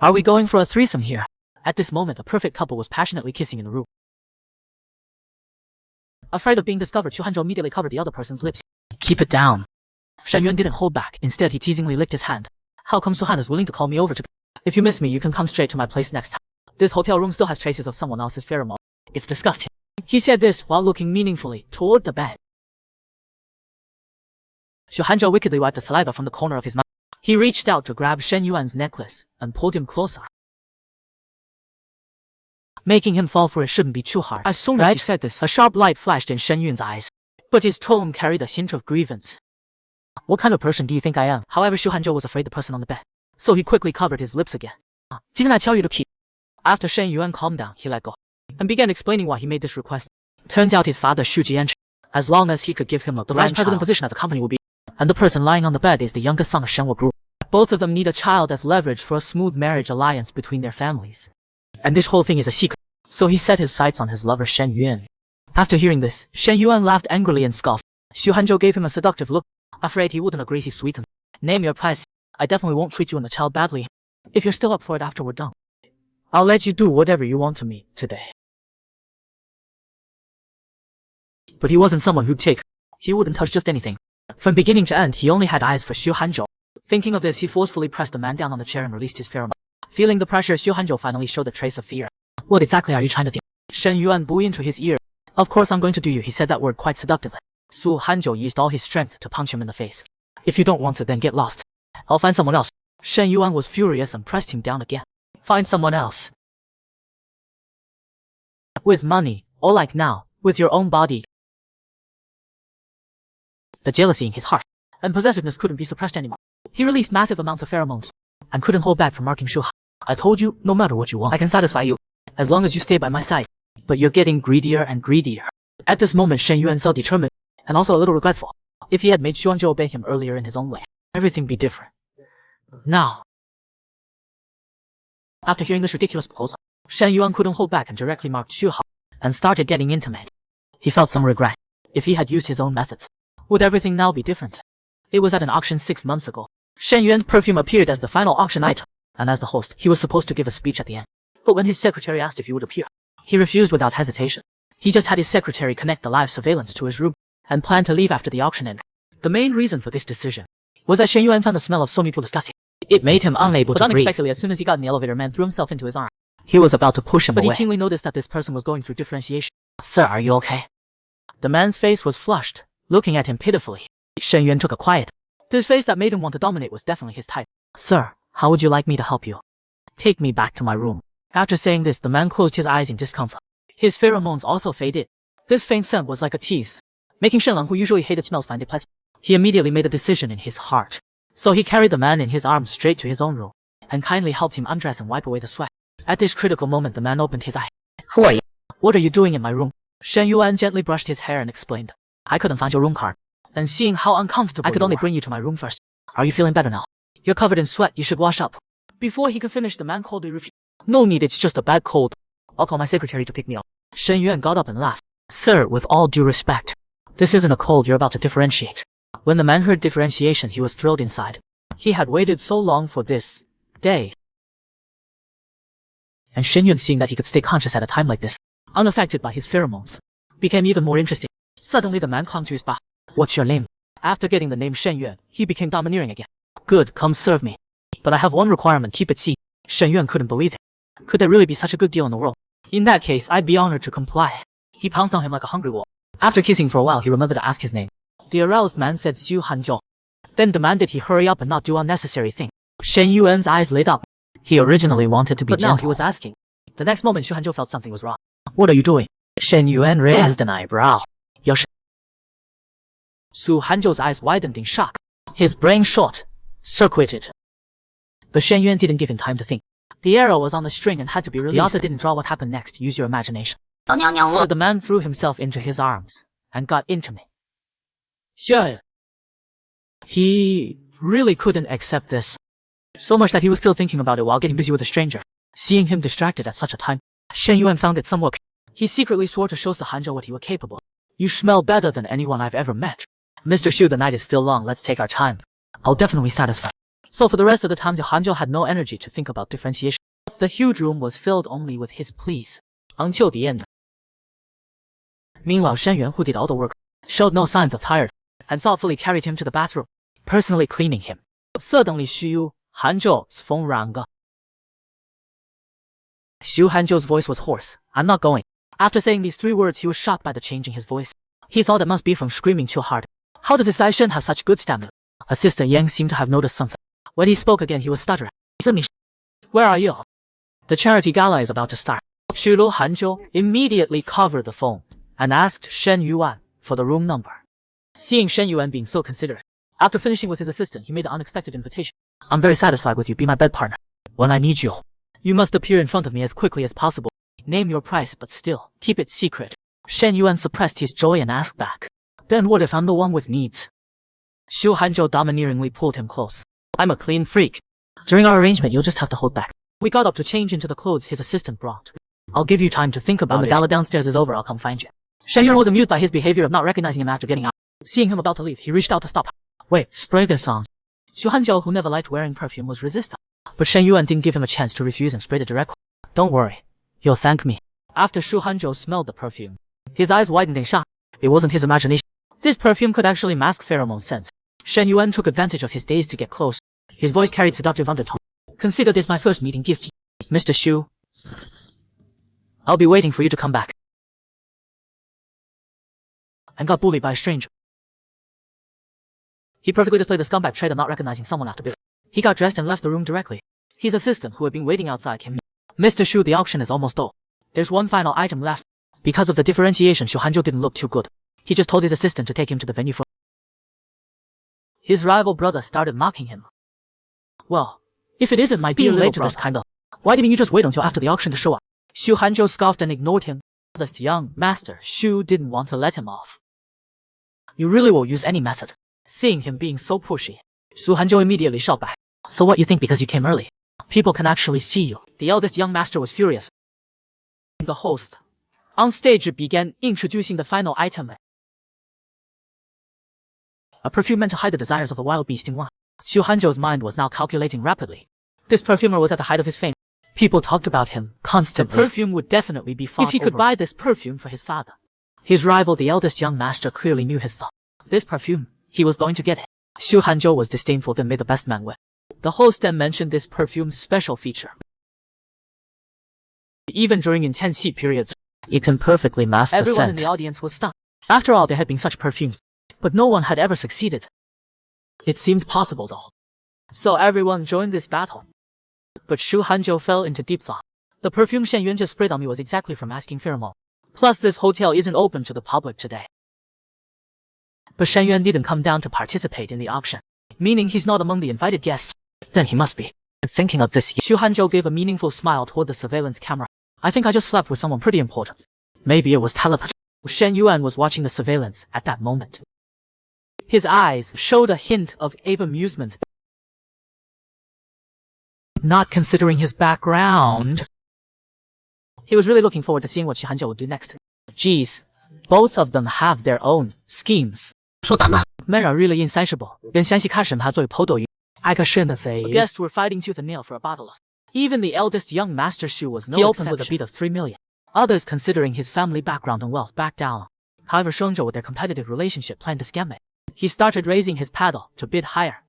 Are we going for a threesome here? At this moment, a perfect couple was passionately kissing in the room. Afraid of being discovered, Xu Hanzhou immediately covered the other person's lips. Keep it down. Shen Yuan didn't hold back. Instead, he teasingly licked his hand. How come Su Han is willing to call me over to... If you miss me, you can come straight to my place next time. This hotel room still has traces of someone else's pheromone. It's disgusting. He said this while looking meaningfully toward the bed. Xu Hanzhou wickedly wiped the saliva from the corner of his mouth. He reached out to grab Shen Yuan's necklace and pulled him closer. Making him fall for it shouldn't be too hard. As soon as he said this, a sharp light flashed in Shen Yuan's eyes. But his tone carried a hint of grievance. What kind of person do you think I am? However, Xu Hanzhou was afraid the person on the bed, so he quickly covered his lips again. Didn't I tell you to keep? After Shen Yuan calmed down, he let go and began explaining why he made this request. Turns out his father Xu Jian, as long as he could give him the vice president position at the company would be, and the person lying on the bed is the youngest son of Shen Wu Group. Both of them need a child as leverage for a smooth marriage alliance between their families. And this whole thing is a secret. So he set his sights on his lover Shen Yuan. After hearing this, Shen Yuan laughed angrily and scoffed. Xu Hanzhou gave him a seductive look. Afraid he wouldn't agree, he sweetened. Name your price. I definitely won't treat you and the child badly. If you're still up for it after we're done, I'll let you do whatever you want to me today. But he wasn't someone who'd take. He wouldn't touch just anything. From beginning to end, he only had eyes for Xu Hanzhou. Thinking of this, he forcefully pressed the man down on the chair and released his pheromone. Feeling the pressure, Xu Hanzhou finally showed a trace of fear. What exactly are you trying to do? Shen Yuan blew into his ear. Of course I'm going to do you, he said that word quite seductively. Xu Hanzhou used all his strength to punch him in the face. If you don't want to, then get lost. I'll find someone else. Shen Yuan was furious and pressed him down again. Find someone else. With money, or like now, with your own body. The jealousy in his heart and possessiveness couldn't be suppressed anymore. He released massive amounts of pheromones and couldn't hold back from marking Xu Han. I told you, no matter what you want, I can satisfy you, as long as you stay by my side. But you're getting greedier and greedier. At this moment, Shen Yuan felt determined and also a little regretful. If he had made Xu Hanzhou obey him earlier in his own way, everything would be different. Now, after hearing this ridiculous proposal, Shen Yuan couldn't hold back and directly marked Xu Han and started getting intimate. He felt some regret. If he had used his own methods, would everything now be different? It was at an auction 6 months ago. Shen Yuan's perfume appeared as the final auction item, and as the host, he was supposed to give a speech at the end. But when his secretary asked if he would appear, he refused without hesitation. He just had his secretary connect the live surveillance to his room and planned to leave after the auction ended. The main reason for this decision was that Shen Yuan found the smell of so mutual disgusting. It made him unable to breathe. But unexpectedly, as soon as he got in the elevator, man threw himself into his arm. He was about to push him away, but he keenly noticed that this person was going through differentiation. Sir, are you okay? The man's face was flushed, looking at him pitifully. Shen Yuan took a quiet. This face that made him want to dominate was definitely his type. Sir, how would you like me to help you? Take me back to my room. After saying this, the man closed his eyes in discomfort. His pheromones also faded. This faint scent was like a tease, making Shenlang, who usually hated smells, find it pleasant. He immediately made a decision in his heart. So he carried the man in his arms straight to his own room, and kindly helped him undress and wipe away the sweat. At this critical moment, the man opened his eye. Who are you? What are you doing in my room? Shen Yuan gently brushed his hair and explained. I couldn't find your room card, and seeing how uncomfortable I could only bring you to my room first. Are you feeling better now? You're covered in sweat, you should wash up. Before he could finish, the man coldly refused. No need, it's just a bad cold. I'll call my secretary to pick me up. Shen Yuan got up and laughed. Sir, with all due respect, this isn't a cold, you're about to differentiate. When the man heard differentiation, he was thrilled inside. He had waited so long for this day. And Shen Yuan, seeing that he could stay conscious at a time like this, unaffected by his pheromones, became even more interesting. Suddenly the man clung to his back. What's your name? After getting the name Shen Yuan, he became domineering again. Good, come serve me. But I have one requirement, keep it secret. Shen Yuan couldn't believe it. Could there really be such a good deal in the world? In that case, I'd be honored to comply. He pounced on him like a hungry wolf. After kissing for a while, he remembered to ask his name. The aroused man said Xu Hanzhou, then demanded he hurry up and not do unnecessary things. Shen Yuan's eyes lit up. He originally wanted to be gentle. Now he was asking. The next moment, Xu Hanzhou felt something was wrong. What are you doing? Shen Yuan raised an eyebrow. Xu Hanzhou's eyes widened in shock. His brain short-circuited. But Shen Yuan didn't give him time to think. The arrow was on the string and had to be released. He also didn't draw what happened next. Use your imagination. So the man threw himself into his arms and got intimate. Sure. He really couldn't accept this. So much that he was still thinking about it while getting busy with a stranger. Seeing him distracted at such a time, Shen Yuan found it somewhat. He secretly swore to show Xu Hanzhou what he was capable of. You smell better than anyone I've ever met. Mr. Xu, the night is still long, let's take our time. I'll definitely satisfy. So for the rest of the time, Hanzhou had no energy to think about differentiation. The huge room was filled only with his pleas, until the end. Meanwhile, Shen Yuan, who did all the work, showed no signs of tired, and thoughtfully carried him to the bathroom, personally cleaning him. Suddenly, Xu Hanzhou's phone rang. Xu Hanzhou's voice was hoarse. I'm not going. After saying these 3 words, he was shocked by the change in his voice. He thought it must be from screaming too hard. How does this guy Shen have such good stamina? Assistant Yang seemed to have noticed something. When he spoke again, he was stuttering. Where are you? The charity gala is about to start. Xu Hanzhou immediately covered the phone and asked Shen Yuan for the room number. Seeing Shen Yuan being so considerate, after finishing with his assistant, he made an unexpected invitation. I'm very satisfied with you. Be my bed partner. When I need you, you must appear in front of me as quickly as possible. Name your price, but still, keep it secret. Shen Yuan suppressed his joy and asked back. Then what if I'm the one with needs? Xu Hanzhou domineeringly pulled him close. I'm a clean freak. During our arrangement, you'll just have to hold back. We got up to change into the clothes his assistant brought. I'll give you time to think about it. When the gala downstairs is over, I'll come find you. Shen Yuan was amused by his behavior of not recognizing him after getting out. Seeing him about to leave, he reached out to stop. Wait, spray this on. Xu Hanzhou, who never liked wearing perfume, was resistant. But Shen Yuan didn't give him a chance to refuse and sprayed it directly. Don't worry. You'll thank me. After Xu Hanzhou smelled the perfume, his eyes widened in shock. It wasn't his imagination. This perfume could actually mask pheromone scents. Shen Yuan took advantage of his daze to get close. His voice carried seductive undertone. Consider this my first meeting gift. Mr. Xu, I'll be waiting for you to come back. And got bullied by a stranger. He perfectly displayed the scumbag trait of not recognizing someone after bidding. He got dressed and left the room directly. His assistant, who had been waiting outside, came. Mr. Xu, the auction is almost over. There's one final item left. Because of the differentiation, Xu Hanzhou didn't look too good. He just told his assistant to take him to the venue for. His rival brother started mocking him. Well, if it isn't my dear late to this kind of, why didn't you just wait until after the auction to show up? Xu Hanzhou scoffed and ignored him. The young master, Xu, didn't want to let him off. You really will use any method. Seeing him being so pushy, Xu Hanzhou immediately shot back. So what, you think because you came early, people can actually see you? The eldest young master was furious. The host, on stage, began introducing the final item. A perfume meant to hide the desires of a wild beast in one. Xu Hanzhou's mind was now calculating rapidly. This perfumer was at the height of his fame. People talked about him constantly. The perfume would definitely be fought if he could buy this perfume for his father. His rival, the eldest young master, clearly knew his thought. This perfume, he was going to get it. Xu Hanzhou was disdainful, then made the best man win. The host then mentioned this perfume's special feature. Even during intense heat periods, it can perfectly mask the scent. Everyone in the audience was stunned. After all, there had been such perfume, but no one had ever succeeded. It seemed possible though. So everyone joined this battle. But Xu Hanzhou fell into deep thought. The perfume Shen Yuan just sprayed on me was exactly from asking pheromone. Plus, this hotel isn't open to the public today. But Shen Yuan didn't come down to participate in the auction, meaning he's not among the invited guests. Then he must be. Thinking of this, Xu Hanzhou gave a meaningful smile toward the surveillance camera. I think I just slept with someone pretty important. Maybe it was telepathy. Shen Yuan was watching the surveillance at that moment. His eyes showed a hint of amusement. Not considering his background, he was really looking forward to seeing what Xu Hanzhou would do next. Geez, both of them have their own schemes. Men are really insatiable. The guests were fighting tooth and nail for a bottle. Even the eldest young master Xu was no exception. He opened with a bid of 3 million. Others, considering his family background and wealth, backed down. However, Shenzhou, with their competitive relationship, planned to scam it. He started raising his paddle to bid higher.